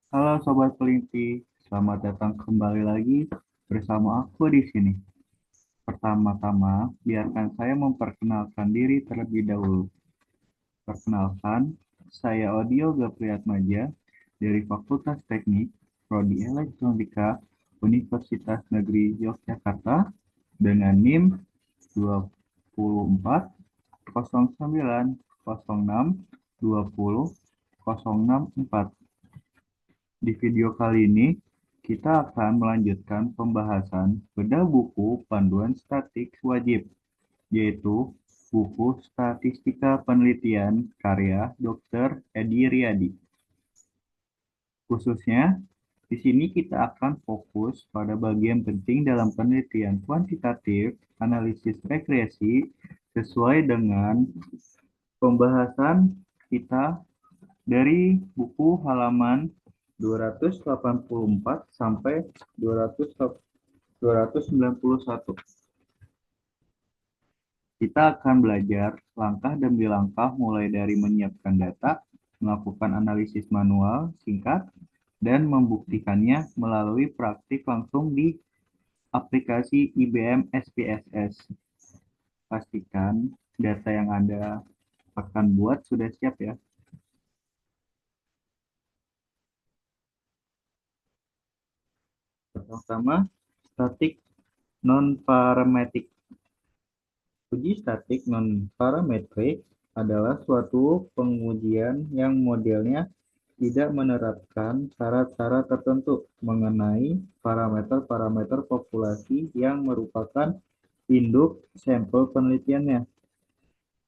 Halo Sobat Pelinti, selamat datang kembali lagi bersama aku di sini. Pertama-tama, biarkan saya memperkenalkan diri terlebih dahulu. Perkenalkan, saya Audio Gapriatmaja dari Fakultas Teknik, Prodi Elektronika, Universitas Negeri Yogyakarta dengan NIM 2409062064. Di video kali ini, kita akan melanjutkan pembahasan bedah buku panduan statik wajib, yaitu buku Statistika Penelitian karya Dr. Edi Riyadi. Khususnya, di sini kita akan fokus pada bagian penting dalam penelitian kuantitatif, analisis regresi, sesuai dengan pembahasan kita dari buku halaman 284 sampai 291. Kita akan belajar langkah demi langkah mulai dari menyiapkan data, melakukan analisis manual singkat, dan membuktikannya melalui praktik langsung di aplikasi IBM SPSS. Pastikan data yang Anda akan buat sudah siap ya. Pertama, statik non-parametric. Uji statik non-parametrik adalah suatu pengujian yang modelnya tidak menerapkan syarat-syarat tertentu mengenai parameter-parameter populasi yang merupakan induk sampel penelitiannya.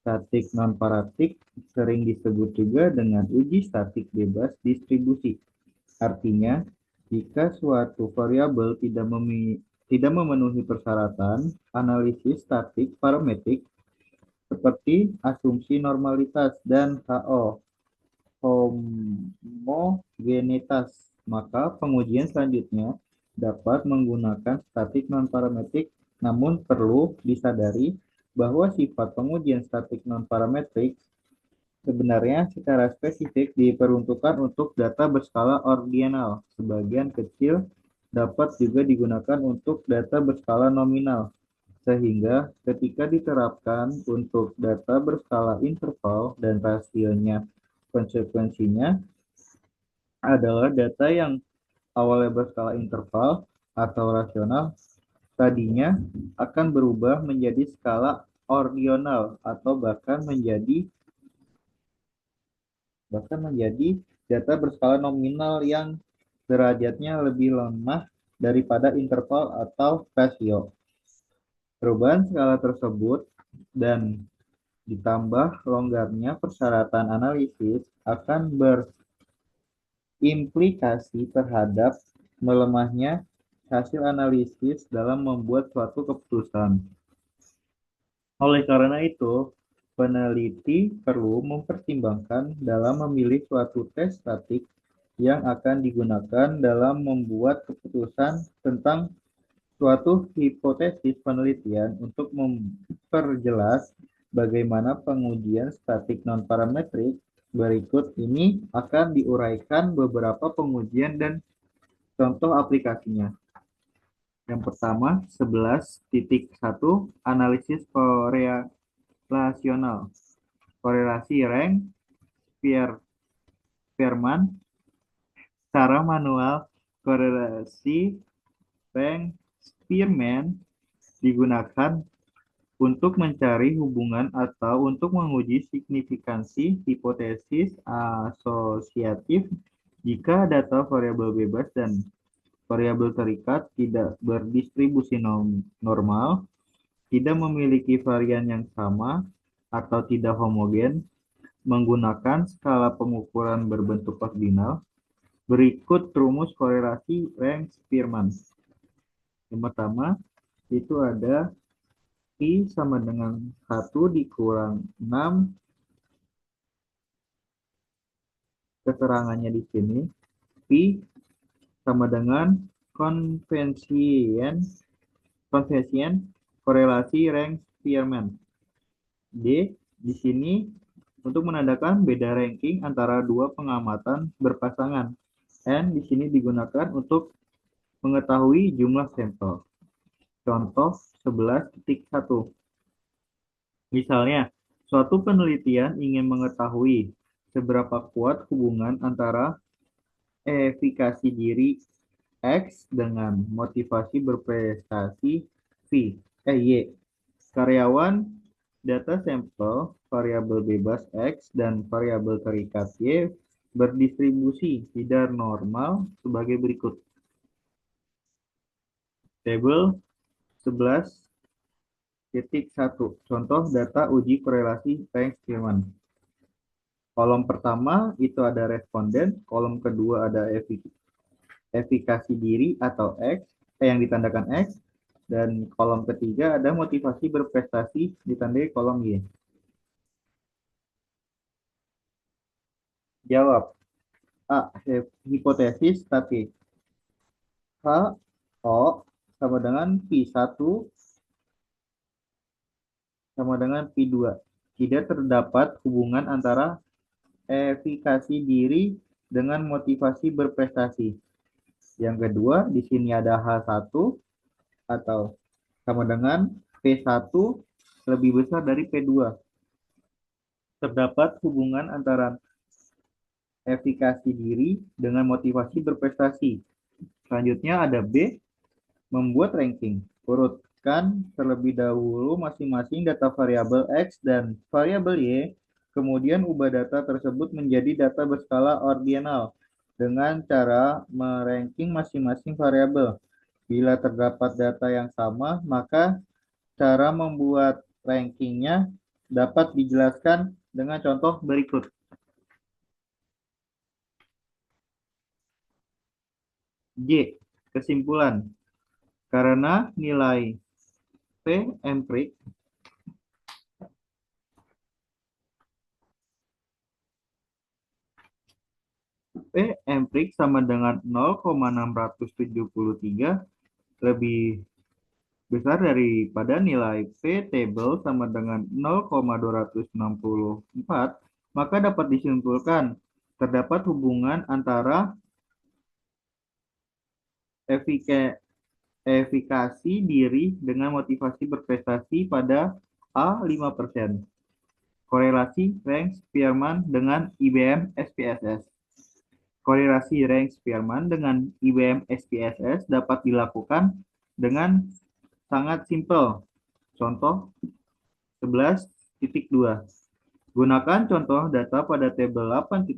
Statik non-paratik sering disebut juga dengan uji statik bebas distribusi. Artinya, jika suatu variabel tidak memenuhi persyaratan analisis statik parametrik seperti asumsi normalitas dan HO homogenitas, maka pengujian selanjutnya dapat menggunakan statik non-parametrik, namun perlu disadari bahwa sifat pengujian statik non-parametrik sebenarnya secara spesifik diperuntukkan untuk data berskala ordinal. Sebagian kecil dapat juga digunakan untuk data berskala nominal, sehingga ketika diterapkan untuk data berskala interval dan rasionya konsekuensinya adalah data yang awalnya berskala interval atau rasional tadinya akan berubah menjadi skala ordinal atau bahkan menjadi data berskala nominal yang derajatnya lebih lemah daripada interval atau rasio. Perubahan skala tersebut dan ditambah longgarnya persyaratan analisis akan berimplikasi terhadap melemahnya hasil analisis dalam membuat suatu keputusan. Oleh karena itu, peneliti perlu mempertimbangkan dalam memilih suatu tes statik yang akan digunakan dalam membuat keputusan tentang suatu hipotesis penelitian untuk memperjelas bagaimana pengujian statik non-parametrik. Berikut ini akan diuraikan beberapa pengujian dan contoh aplikasinya. Yang pertama, 11.1 analisis korelasional. Korelasi rank Spearman, cara manual korelasi rank Spearman digunakan untuk mencari hubungan atau untuk menguji signifikansi hipotesis asosiatif jika data variabel bebas dan variabel terikat tidak berdistribusi normal, tidak memiliki varian yang sama, atau tidak homogen, menggunakan skala pengukuran berbentuk ordinal. Berikut rumus korelasi rank Spearman. Yang pertama, itu ada I sama dengan 1 dikurang 6. Keterangannya di sini. Pi sama dengan konvensien korelasi rank Spearman. D di sini untuk menandakan beda ranking antara dua pengamatan berpasangan. N di sini digunakan untuk mengetahui jumlah sampel. Contoh 11.1. Misalnya, suatu penelitian ingin mengetahui seberapa kuat hubungan antara efikasi diri X dengan motivasi berprestasi Y. Karyawan, data sampel, variabel bebas X dan variabel terikat Y berdistribusi tidak normal sebagai berikut. Tabel 11.1. Contoh data uji korelasi Frank-Spearman. Kolom pertama itu ada responden, kolom kedua ada efikasi diri atau X, yang ditandakan X, dan kolom ketiga ada motivasi berprestasi ditandai kolom Y. Jawab. A. Hipotesis statis. H. O sama dengan P1 sama dengan P2. Tidak terdapat hubungan antara efikasi diri dengan motivasi berprestasi. Yang kedua, di sini ada H1 atau sama dengan P1 lebih besar dari P2. Terdapat hubungan antara efikasi diri dengan motivasi berprestasi. Selanjutnya ada B, membuat ranking. Urutkan terlebih dahulu masing-masing data variabel X dan variabel Y, kemudian ubah data tersebut menjadi data berskala ordinal dengan cara meranking masing-masing variabel. Bila terdapat data yang sama, maka cara membuat rankingnya dapat dijelaskan dengan contoh berikut. J. Kesimpulan. Karena nilai P emprik sama dengan 0,673 lebih besar daripada nilai P table sama dengan 0,264, maka dapat disimpulkan terdapat hubungan antara efikasi diri dengan motivasi berprestasi pada A 5%. Korelasi Rank Spearman dengan IBM SPSS. Korelasi Rank Spearman dengan IBM SPSS dapat dilakukan dengan sangat simpel. Contoh 11.2. Gunakan contoh data pada tabel 8.1,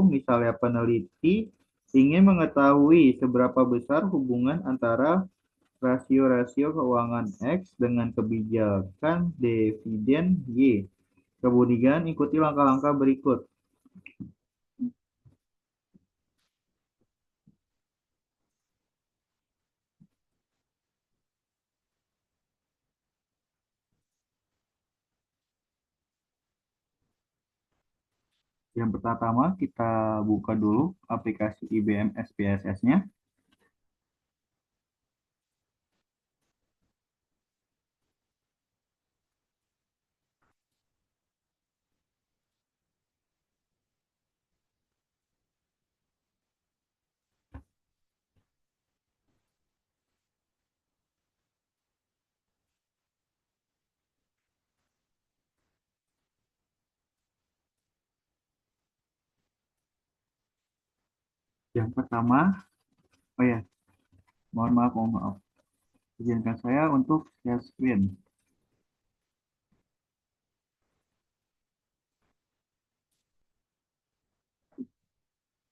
misalnya peneliti ingin mengetahui seberapa besar hubungan antara rasio-rasio keuangan X dengan kebijakan dividen Y. Kemudian ikuti langkah-langkah berikut. Yang pertama, kita buka dulu aplikasi IBM SPSS-nya. Yang pertama, oh ya, mohon maaf. Izinkan saya untuk share screen.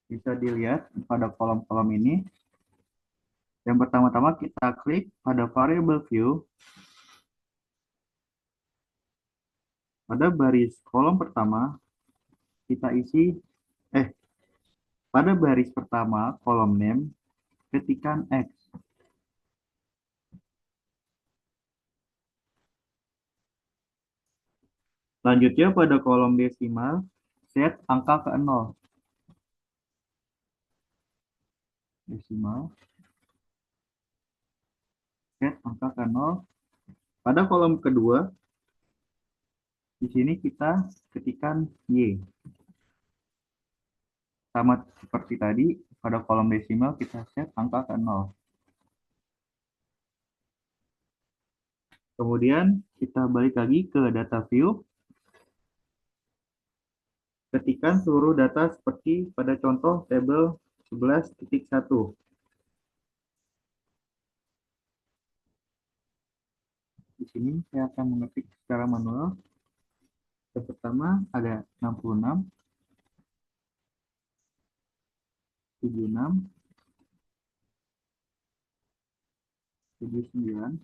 Bisa dilihat pada kolom-kolom ini. Yang pertama-tama kita klik pada variable view. Pada baris kolom pertama, kita isi, pada baris pertama kolom name, ketikkan X. Selanjutnya pada kolom desimal, set angka ke 0. Desimal, set angka ke 0. Pada kolom kedua, di sini kita ketikkan Y. Sama seperti tadi, pada kolom desimal kita set angka ke 0. Kemudian kita balik lagi ke data view, ketikkan seluruh data seperti pada contoh tabel 11.1. Di sini saya akan mengetik secara manual. Yang pertama ada 66, 76, 79.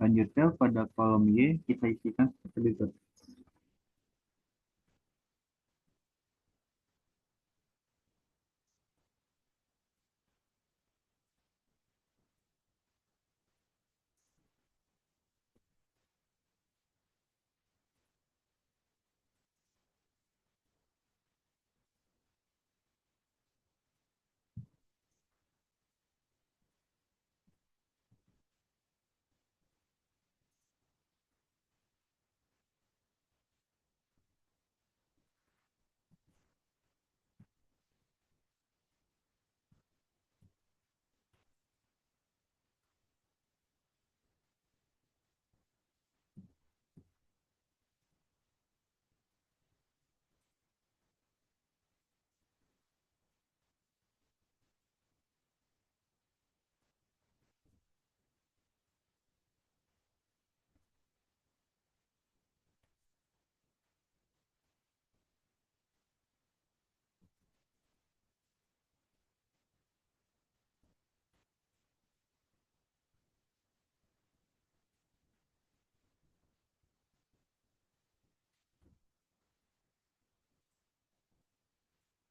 Selanjutnya pada kolom Y kita isikan seperti berikut.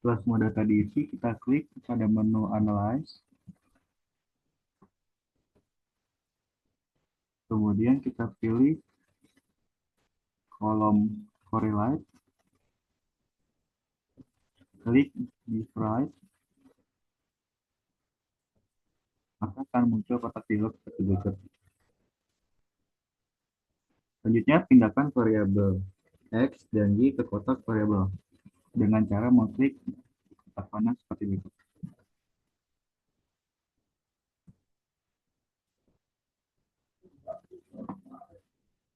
Setelah semua data diisi, kita klik pada menu Analyze. Kemudian kita pilih kolom Correlate. Klik Divide. Maka akan muncul kotak dialog seperti berikut. Selanjutnya, pindahkan variabel X dan Y ke kotak variabel dengan cara mengklik kotak panah seperti berikut.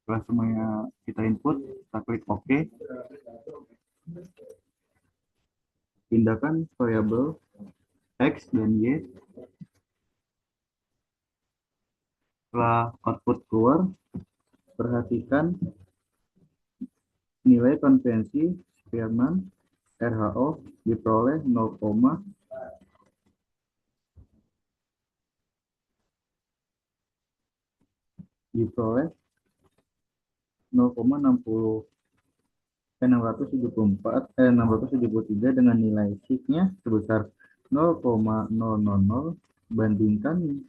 Setelah semuanya kita input, kita klik OK. Pindahkan variabel X dan Y. Setelah output keluar, perhatikan nilai konvensi Spearman RHO diperoleh 0, diperoleh 673 dengan nilai sigma sebesar 0,000. Bandingkan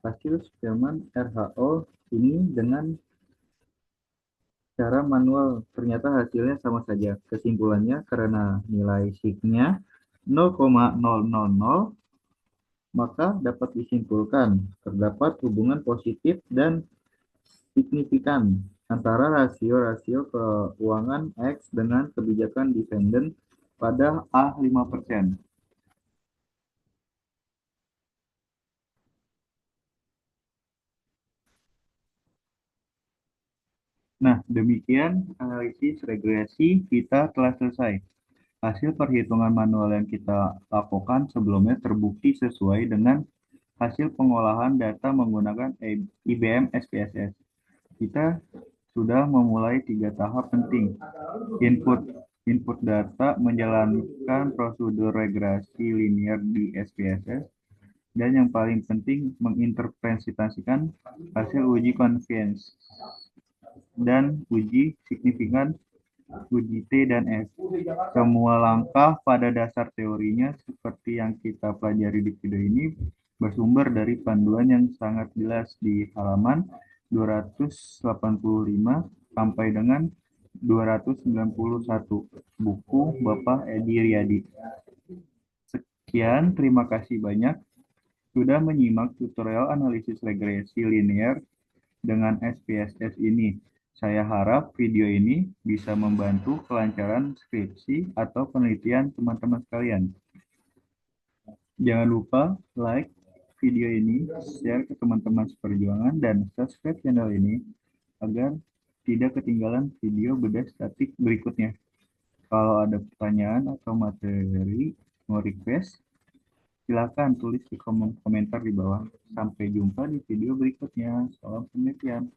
hasil Spearman RHO ini dengan cara manual, ternyata hasilnya sama saja. Kesimpulannya, karena nilai sigma 0,000, maka dapat disimpulkan terdapat hubungan positif dan signifikan antara rasio-rasio keuangan X dengan kebijakan dependen pada A5%. Nah, demikian analisis regresi kita telah selesai. Hasil perhitungan manual yang kita lakukan sebelumnya terbukti sesuai dengan hasil pengolahan data menggunakan IBM SPSS. Kita sudah memulai 3 tahap penting. Input input data, menjalankan prosedur regresi linear di SPSS, dan yang paling penting menginterpretasikan hasil uji konvergensi dan uji signifikan, uji T dan S. Semua langkah pada dasar teorinya seperti yang kita pelajari di video ini bersumber dari panduan yang sangat jelas di halaman 285 sampai dengan 291 buku Bapak Edi Riyadi. Sekian, terima kasih banyak sudah menyimak tutorial analisis regresi linear dengan SPSS ini. Saya harap video ini bisa membantu kelancaran skripsi atau penelitian teman-teman sekalian. Jangan lupa like video ini, share ke teman-teman seperjuangan, dan subscribe channel ini agar tidak ketinggalan video bedah statik berikutnya. Kalau ada pertanyaan atau materi mau request, silakan tulis di komentar di bawah. Sampai jumpa di video berikutnya. Salam penelitian.